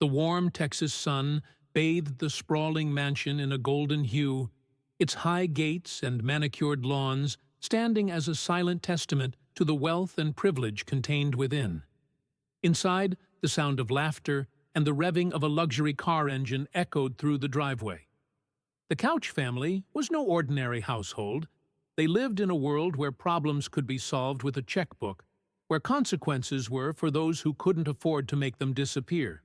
The warm Texas sun bathed the sprawling mansion in a golden hue, its high gates and manicured lawns standing as a silent testament to the wealth and privilege contained within. Inside, the sound of laughter and the revving of a luxury car engine echoed through the driveway. The Couch family was no ordinary household. They lived in a world where problems could be solved with a checkbook, where consequences were for those who couldn't afford to make them disappear.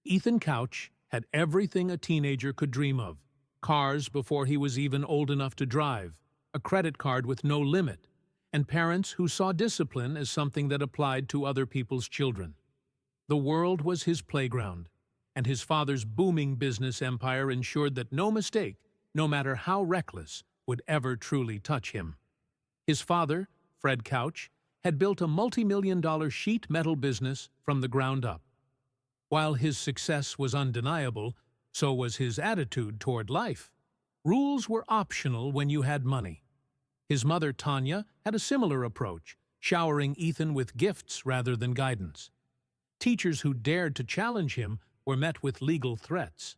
Ethan Couch had everything a teenager could dream of: cars before he was even old enough to drive, a credit card with no limit, and parents who saw discipline as something that applied to other people's children. The world was his playground, and his father's booming business empire ensured that no mistake, no matter how reckless, would ever truly touch him. His father, Fred Couch, had built a multi-million-dollar sheet metal business from the ground up. While his success was undeniable, so was his attitude toward life. Rules were optional when you had money. His mother, Tanya, had a similar approach, showering Ethan with gifts rather than guidance. Teachers who dared to challenge him were met with legal threats.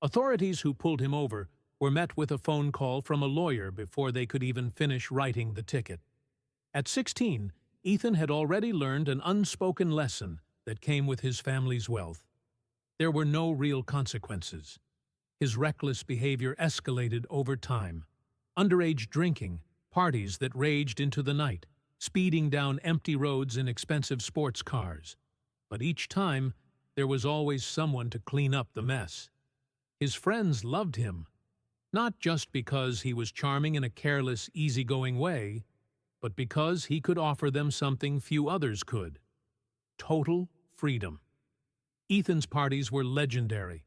Authorities who pulled him over were met with a phone call from a lawyer before they could even finish writing the ticket. At 16, Ethan had already learned an unspoken lesson that came with his family's wealth. There were no real consequences. His reckless behavior escalated over time. Underage drinking, parties that raged into the night, speeding down empty roads in expensive sports cars. But each time, there was always someone to clean up the mess. His friends loved him, not just because he was charming in a careless, easygoing way, but because he could offer them something few others could: total freedom. Ethan's parties were legendary,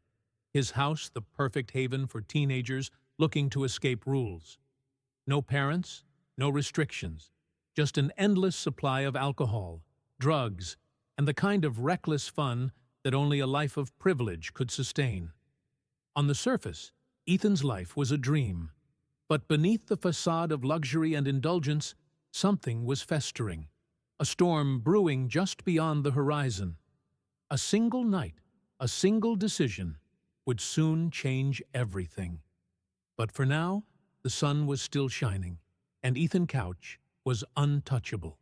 his house the perfect haven for teenagers looking to escape rules. No parents, no restrictions, just an endless supply of alcohol, drugs, and the kind of reckless fun that only a life of privilege could sustain. On the surface, Ethan's life was a dream, but beneath the facade of luxury and indulgence, something was festering, a storm brewing just beyond the horizon. A single night, a single decision, would soon change everything. But for now, the sun was still shining, and Ethan Couch was untouchable.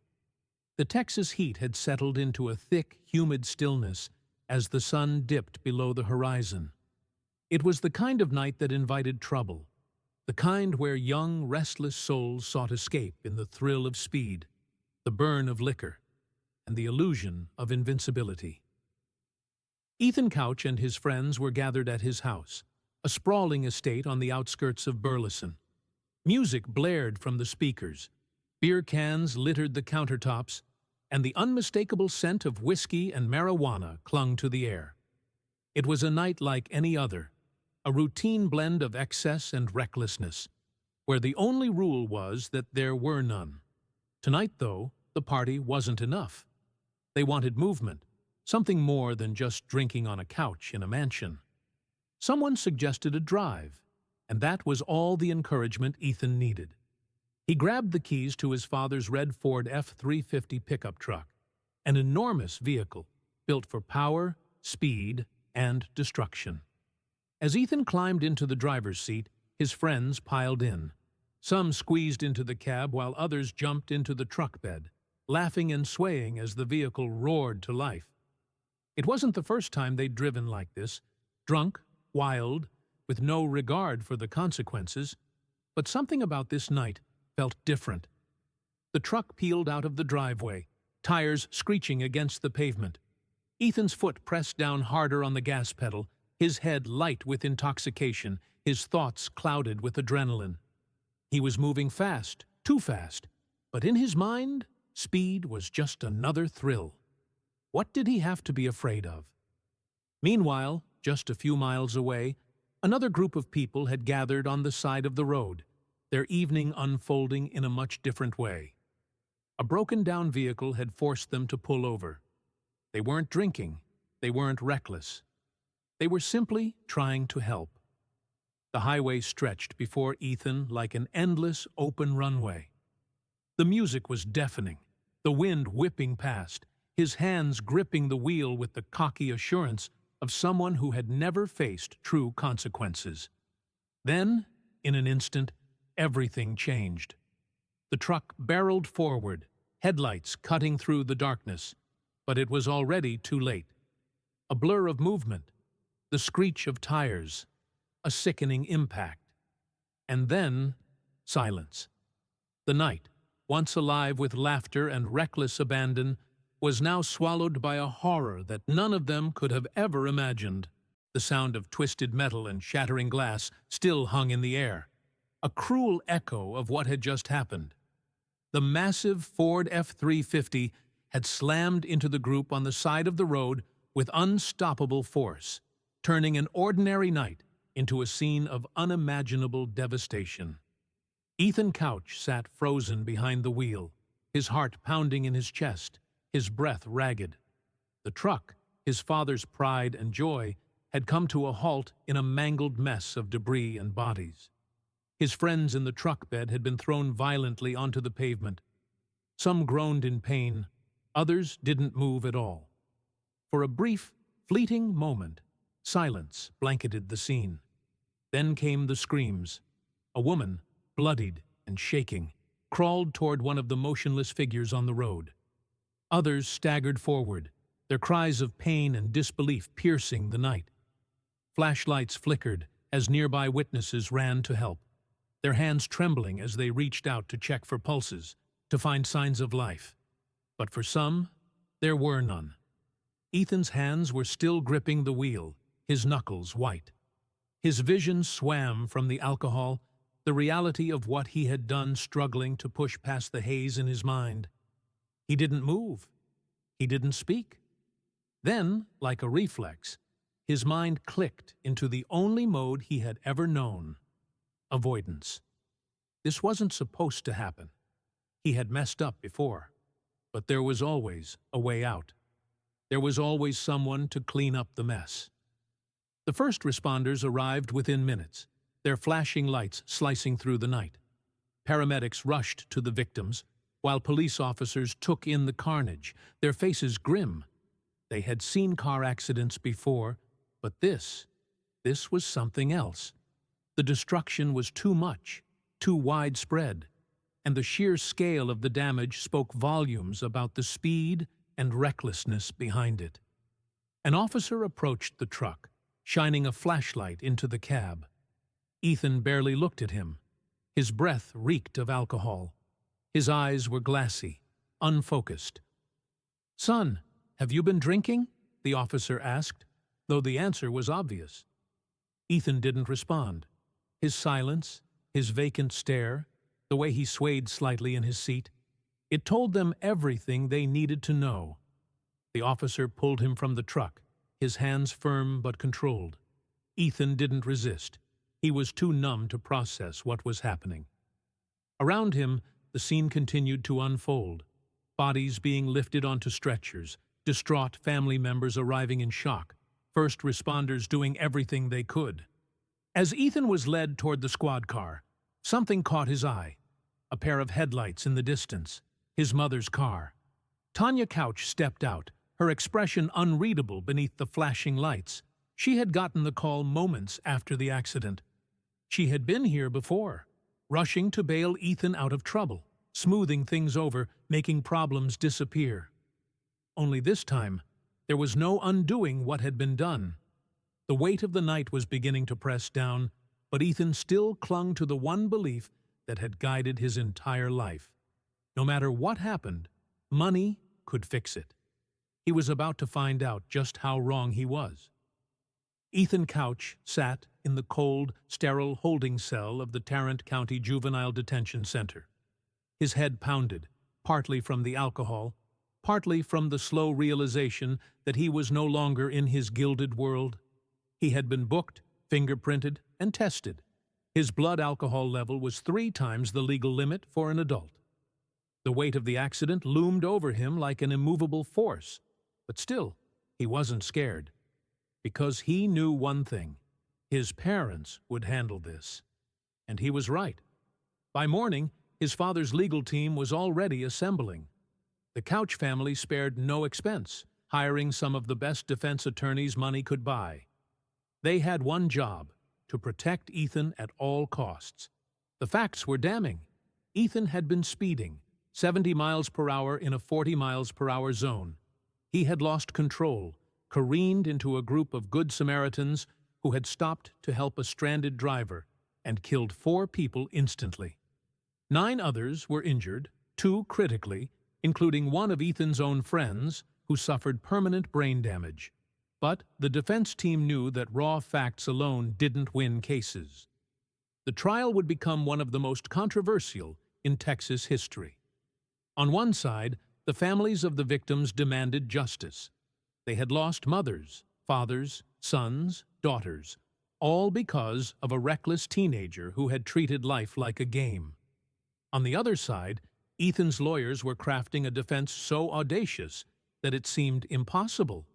The Texas heat had settled into a thick, humid stillness as the sun dipped below the horizon. It was the kind of night that invited trouble, the kind where young, restless souls sought escape in the thrill of speed, the burn of liquor, and the illusion of invincibility. Ethan Couch and his friends were gathered at his house, a sprawling estate on the outskirts of Burleson. Music blared from the speakers, beer cans littered the countertops, and the unmistakable scent of whiskey and marijuana clung to the air. It was a night like any other, a routine blend of excess and recklessness, where the only rule was that there were none. Tonight, though, the party wasn't enough. They wanted movement, something more than just drinking on a couch in a mansion. Someone suggested a drive, and that was all the encouragement Ethan needed. He grabbed the keys to his father's red Ford F-350 pickup truck, an enormous vehicle built for power, speed, and destruction. As Ethan climbed into the driver's seat, his friends piled in. Some squeezed into the cab while others jumped into the truck bed, laughing and swaying as the vehicle roared to life. It wasn't the first time they'd driven like this, drunk, wild, with no regard for the consequences, but something about this night felt different. The truck peeled out of the driveway, tires screeching against the pavement. Ethan's foot pressed down harder on the gas pedal, his head light with intoxication, his thoughts clouded with adrenaline. He was moving fast, too fast, but in his mind, speed was just another thrill. What did he have to be afraid of? Meanwhile, just a few miles away, another group of people had gathered on the side of the road, their evening unfolding in a much different way. A broken-down vehicle had forced them to pull over. They weren't drinking, they weren't reckless. They were simply trying to help. The highway stretched before Ethan like an endless open runway. The music was deafening, the wind whipping past, his hands gripping the wheel with the cocky assurance, of someone who had never faced true consequences. Then, in an instant, everything changed. The truck barreled forward, headlights cutting through the darkness, but it was already too late. A blur of movement, the screech of tires, a sickening impact. And then, silence. The night, once alive with laughter and reckless abandon, was now swallowed by a horror that none of them could have ever imagined. The sound of twisted metal and shattering glass still hung in the air, a cruel echo of what had just happened. The massive Ford F-350 had slammed into the group on the side of the road with unstoppable force, turning an ordinary night into a scene of unimaginable devastation. Ethan Couch sat frozen behind the wheel, his heart pounding in his chest, his breath ragged. The truck, his father's pride and joy, had come to a halt in a mangled mess of debris and bodies. His friends in the truck bed had been thrown violently onto the pavement. Some groaned in pain, others didn't move at all. For a brief, fleeting moment, silence blanketed the scene. Then came the screams. A woman, bloodied and shaking, crawled toward one of the motionless figures on the road. Others staggered forward, their cries of pain and disbelief piercing the night. Flashlights flickered as nearby witnesses ran to help, their hands trembling as they reached out to check for pulses, to find signs of life. But for some, there were none. Ethan's hands were still gripping the wheel, his knuckles white. His vision swam from the alcohol, the reality of what he had done struggling to push past the haze in his mind. He didn't move. He didn't speak. Then, like a reflex, his mind clicked into the only mode he had ever known: avoidance. This wasn't supposed to happen. He had messed up before, but there was always a way out. There was always someone to clean up the mess. The first responders arrived within minutes, their flashing lights slicing through the night. Paramedics rushed to the victims, while police officers took in the carnage, their faces grim. They had seen car accidents before, but this was something else. The destruction was too much, too widespread, and the sheer scale of the damage spoke volumes about the speed and recklessness behind it. An officer approached the truck, shining a flashlight into the cab. Ethan barely looked at him. His breath reeked of alcohol. His eyes were glassy, unfocused. "Son, have you been drinking?" the officer asked, though the answer was obvious. Ethan didn't respond. His silence, his vacant stare, the way he swayed slightly in his seat, it told them everything they needed to know. The officer pulled him from the truck, his hands firm but controlled. Ethan didn't resist. He was too numb to process what was happening. Around him, the scene continued to unfold, bodies being lifted onto stretchers, distraught family members arriving in shock, first responders doing everything they could. As Ethan was led toward the squad car, something caught his eye. A pair of headlights in the distance, his mother's car. Tanya Couch stepped out, her expression unreadable beneath the flashing lights. She had gotten the call moments after the accident. She had been here before, rushing to bail Ethan out of trouble, smoothing things over, making problems disappear. Only this time, there was no undoing what had been done. The weight of the night was beginning to press down, but Ethan still clung to the one belief that had guided his entire life. No matter what happened, money could fix it. He was about to find out just how wrong he was. Ethan Couch sat in the cold, sterile holding cell of the Tarrant County Juvenile Detention Center. His head pounded, partly from the alcohol, partly from the slow realization that he was no longer in his gilded world. He had been booked, fingerprinted, and tested. His blood alcohol level was 3 times the legal limit for an adult. The weight of the accident loomed over him like an immovable force, but still, he wasn't scared. Because he knew one thing: his parents would handle this. And he was right. By morning, his father's legal team was already assembling. The Couch family spared no expense, hiring some of the best defense attorneys money could buy. They had one job: to protect Ethan at all costs. The facts were damning. Ethan had been speeding, 70 miles per hour in a 40 miles per hour zone. He had lost control, careened into a group of Good Samaritans who had stopped to help a stranded driver, and killed 4 people instantly. 9 others were injured, 2 critically, including one of Ethan's own friends, who suffered permanent brain damage. But the defense team knew that raw facts alone didn't win cases. The trial would become one of the most controversial in Texas history. On one side, the families of the victims demanded justice. They had lost mothers, fathers, sons, daughters, all because of a reckless teenager who had treated life like a game. On the other side, Ethan's lawyers were crafting a defense so audacious that it seemed impossible.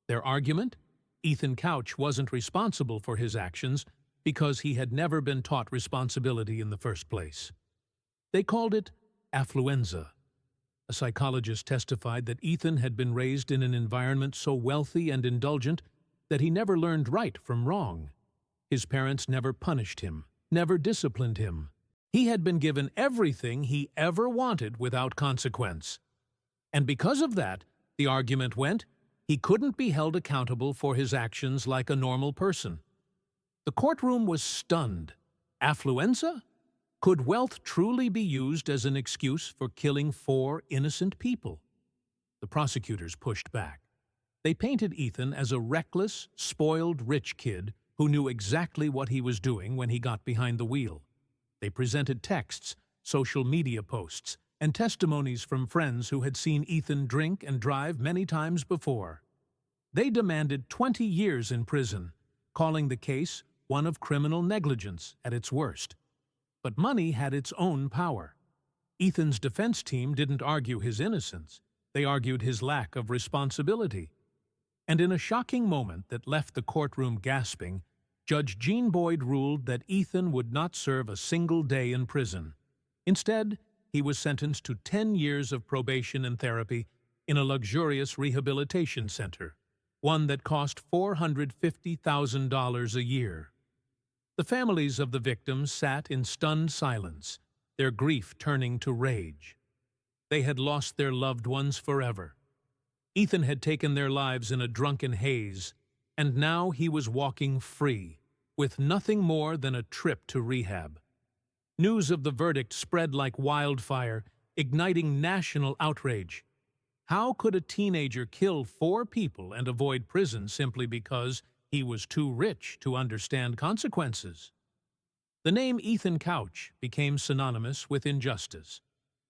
Their argument? Ethan Couch wasn't responsible for his actions because he had never been taught responsibility in the first place. They called it affluenza. A psychologist testified that Ethan had been raised in an environment so wealthy and indulgent that he never learned right from wrong. His parents never punished him, never disciplined him. He had been given everything he ever wanted without consequence. And because of that, the argument went, he couldn't be held accountable for his actions like a normal person. The courtroom was stunned. Affluenza? Could wealth truly be used as an excuse for killing 4 innocent people? The prosecutors pushed back. They painted Ethan as a reckless, spoiled rich kid who knew exactly what he was doing when he got behind the wheel. They presented texts, social media posts, and testimonies from friends who had seen Ethan drink and drive many times before. They demanded 20 years in prison, calling the case one of criminal negligence at its worst. But money had its own power. Ethan's defense team didn't argue his innocence. They argued his lack of responsibility. And in a shocking moment that left the courtroom gasping, Judge Gene Boyd ruled that Ethan would not serve a single day in prison. Instead, he was sentenced to 10 years of probation and therapy in a luxurious rehabilitation center, one that cost $450,000 a year. The families of the victims sat in stunned silence, their grief turning to rage. They had lost their loved ones forever. Ethan had taken their lives in a drunken haze, and now he was walking free, with nothing more than a trip to rehab. News of the verdict spread like wildfire, igniting national outrage. How could a teenager kill 4 people and avoid prison simply because he was too rich to understand consequences? The name Ethan Couch became synonymous with injustice.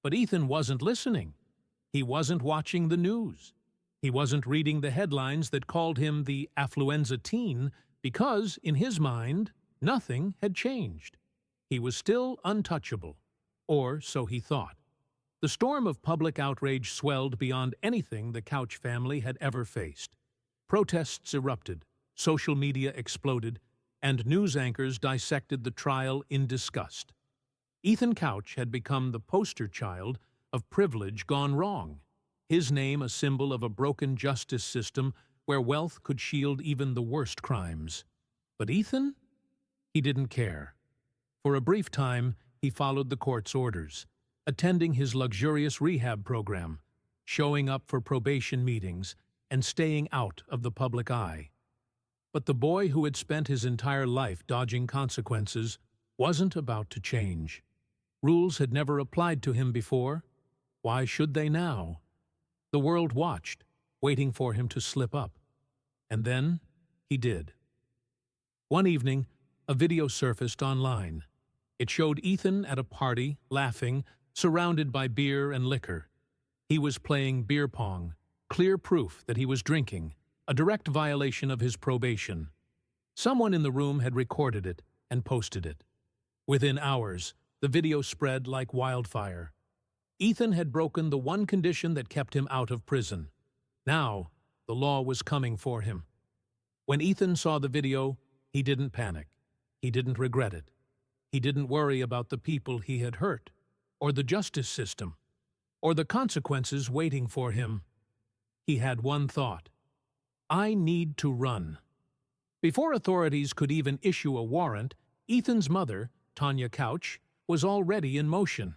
But Ethan wasn't listening. He wasn't watching the news. He wasn't reading the headlines that called him the affluenza teen because, in his mind, nothing had changed. He was still untouchable, or so he thought. The storm of public outrage swelled beyond anything the Couch family had ever faced. Protests erupted, social media exploded, and news anchors dissected the trial in disgust. Ethan Couch had become the poster child of privilege gone wrong, his name a symbol of a broken justice system where wealth could shield even the worst crimes. But Ethan? He didn't care. For a brief time, he followed the court's orders, attending his luxurious rehab program, showing up for probation meetings, and staying out of the public eye. But the boy who had spent his entire life dodging consequences wasn't about to change. Rules had never applied to him before. Why should they now? The world watched, waiting for him to slip up. And then he did. One evening, a video surfaced online. It showed Ethan at a party, laughing, surrounded by beer and liquor. He was playing beer pong, clear proof that he was drinking, a direct violation of his probation. Someone in the room had recorded it and posted it. Within hours, the video spread like wildfire. Ethan had broken the one condition that kept him out of prison. Now, the law was coming for him. When Ethan saw the video, he didn't panic. He didn't regret it. He didn't worry about the people he had hurt, or the justice system, or the consequences waiting for him. he had one thought: I need to run. Before authorities could even issue a warrant, Ethan's mother, Tanya Couch, was already in motion.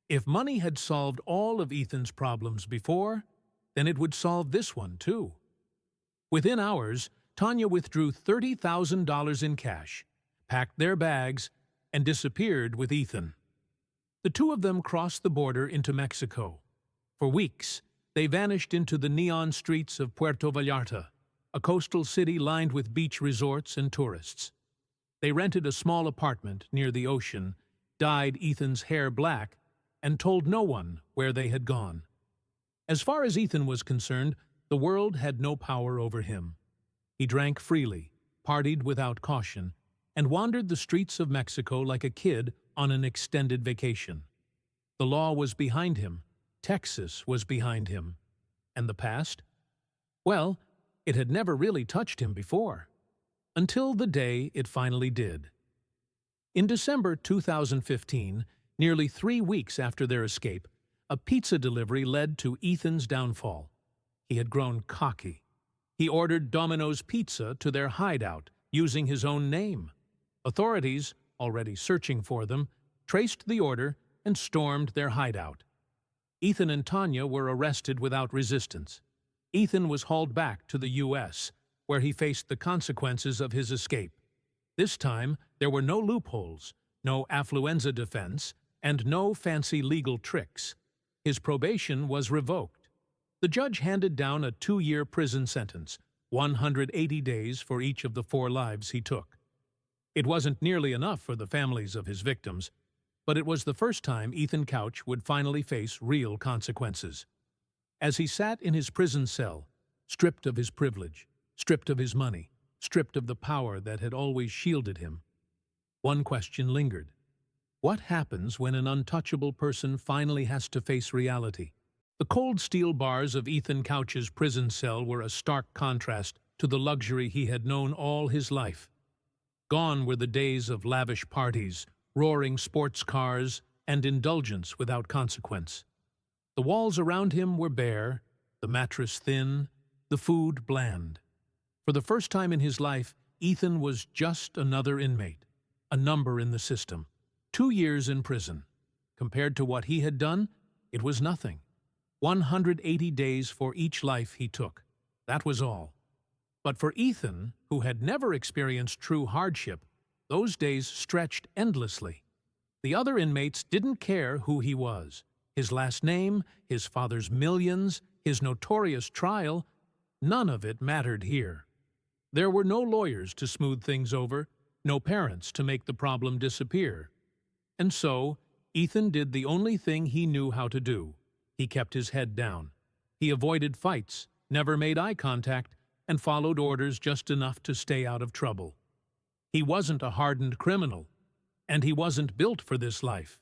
If money had solved all of Ethan's problems before, then it would solve this one too. Within hours, Tanya withdrew $30,000 in cash, packed their bags, and disappeared with Ethan. The two of them crossed the border into Mexico. For weeks, they vanished into the neon streets of Puerto Vallarta, a coastal city lined with beach resorts and tourists. They rented a small apartment near the ocean, dyed Ethan's hair black, and told no one where they had gone. As far as Ethan was concerned, the world had no power over him. He drank freely, partied without caution, and wandered the streets of Mexico like a kid on an extended vacation. The law was behind him, Texas was behind him. And the past? Well, it had never really touched him before, until the day it finally did. In December 2015, nearly 3 weeks after their escape, a pizza delivery led to Ethan's downfall. He had grown cocky. He ordered Domino's Pizza to their hideout using his own name. Authorities, already searching for them, traced the order and stormed their hideout. Ethan and Tanya were arrested without resistance. Ethan was hauled back to the U.S., where he faced the consequences of his escape. This time, there were no loopholes, no affluenza defense, and no fancy legal tricks. His probation was revoked. The judge handed down a 2-year prison sentence, 180 days for each of the 4 lives he took. It wasn't nearly enough for the families of his victims, but it was the first time Ethan Couch would finally face real consequences. As he sat in his prison cell, stripped of his privilege, stripped of his money, stripped of the power that had always shielded him, one question lingered. What happens when an untouchable person finally has to face reality? The cold steel bars of Ethan Couch's prison cell were a stark contrast to the luxury he had known all his life. Gone were the days of lavish parties, roaring sports cars, and indulgence without consequence. The walls around him were bare, the mattress thin, the food bland. For the first time in his life, Ethan was just another inmate, a number in the system. 2 years in prison. Compared to what he had done, it was nothing. 180 days for each life he took. That was all. But for Ethan, who had never experienced true hardship, those days stretched endlessly. The other inmates didn't care who he was. His last name, his father's millions, his notorious trial, none of it mattered here. There were no lawyers to smooth things over, no parents to make the problem disappear. And so, Ethan did the only thing he knew how to do. He kept his head down. He avoided fights, never made eye contact, and followed orders just enough to stay out of trouble. He wasn't a hardened criminal, and he wasn't built for this life.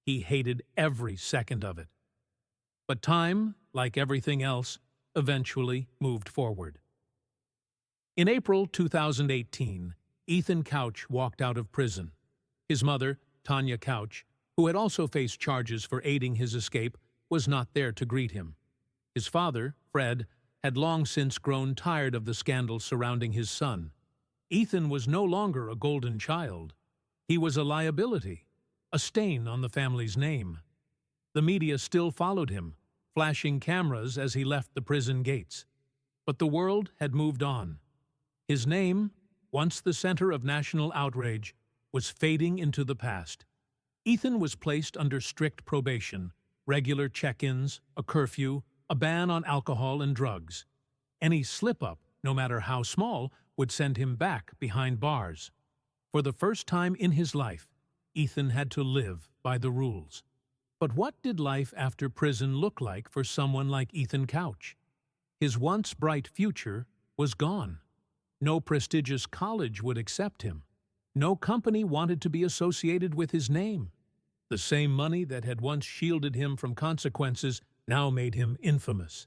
He hated every second of it. But time, like everything else, eventually moved forward. In April 2018, Ethan Couch walked out of prison. His mother, Tanya Couch, who had also faced charges for aiding his escape, was not there to greet him. His father, Fred, had long since grown tired of the scandal surrounding his son. Ethan was no longer a golden child. He was a liability, a stain on the family's name. The media still followed him, flashing cameras as he left the prison gates. But the world had moved on. His name, once the center of national outrage, was fading into the past. Ethan was placed under strict probation, regular check-ins, a curfew, a ban on alcohol and drugs. Any slip-up, no matter how small, would send him back behind bars. For the first time in his life, Ethan had to live by the rules. But what did life after prison look like for someone like Ethan Couch? His once bright future was gone. No prestigious college would accept him. No company wanted to be associated with his name. The same money that had once shielded him from consequences now made him infamous.